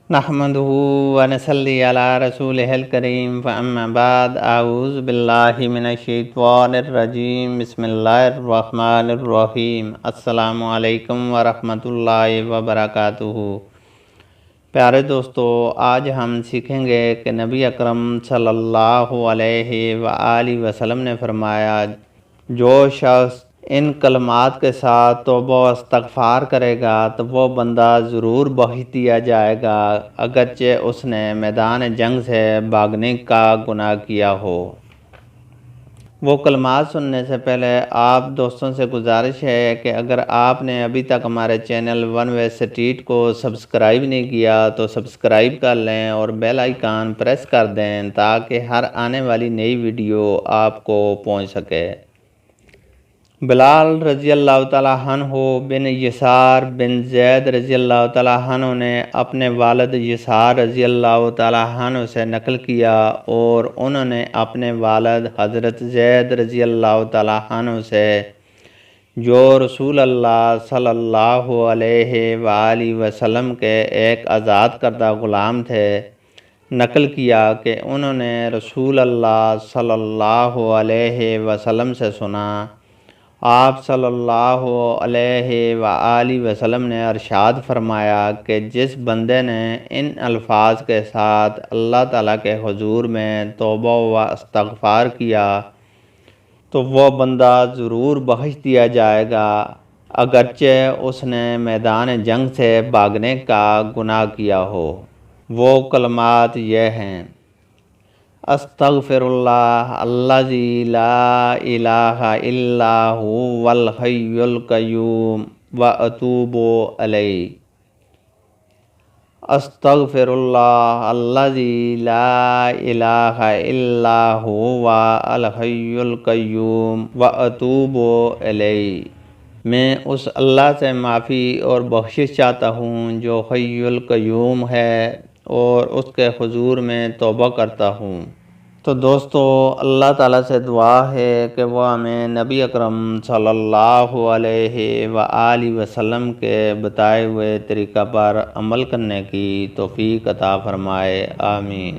نحمدہ ونصلی علی رسولہ الکریم فاما بعد اعوذ باللہ من الشیطان الرجیم بسم اللہ الرحمن الرحیم السلام علیکم ورحمۃ اللہ وبرکاتہ۔ پیارے دوستو، آج ہم سیکھیں گے کہ نبی اکرم صلی اللہ علیہ وآلہ وسلم نے فرمایا، جو شخص ان کلمات کے ساتھ توبہ و استغفار کرے گا تو وہ بندہ ضرور بخش دیا جائے گا، اگرچہ اس نے میدان جنگ سے بھاگنے کا گناہ کیا ہو۔ وہ کلمات سننے سے پہلے آپ دوستوں سے گزارش ہے کہ اگر آپ نے ابھی تک ہمارے چینل ون وے اسٹریٹ کو سبسکرائب نہیں کیا تو سبسکرائب کر لیں اور بیل آئیکن پریس کر دیں تاکہ ہر آنے والی نئی ویڈیو آپ کو پہنچ سکے۔ بلال رضی اللہ تعالیٰ عنہ بن یسار بن زید رضی اللہ تعالیٰ عنہ نے اپنے والد یسار رضی اللہ تعالیٰ عنہ سے نقل کیا اور انہوں نے اپنے والد حضرت زید رضی اللہ تعالیٰ عنہ سے، جو رسول اللہ صلی اللہ علیہ وآلہ وسلم کے ایک آزاد کردہ غلام تھے، نقل کیا کہ انہوں نے رسول اللہ صلی اللہ علیہ وسلم سے سنا۔ آپ صلی اللہ علیہ وآلہ وسلم نے ارشاد فرمایا کہ جس بندے نے ان الفاظ کے ساتھ اللہ تعالیٰ کے حضور میں توبہ و استغفار کیا تو وہ بندہ ضرور بخش دیا جائے گا، اگرچہ اس نے میدان جنگ سے بھاگنے کا گناہ کیا ہو۔ وہ کلمات یہ ہیں: استغفر اللہ الذی لا الہ الا هو الحی القیوم واتوب الیہ۔ استغفر اللہ الذی لا الہ الا هو الحی القیوم واتوب الیہ۔ میں اس اللہ سے معافی اور بخشش چاہتا ہوں جو حی القیوم ہے اور اس کے حضور میں توبہ کرتا ہوں۔ تو دوستو، اللہ تعالیٰ سے دعا ہے کہ وہ ہمیں نبی اکرم صلی اللہ علیہ وآلہ وسلم کے بتائے ہوئے طریقہ پر عمل کرنے کی توفیق عطا فرمائے، آمین۔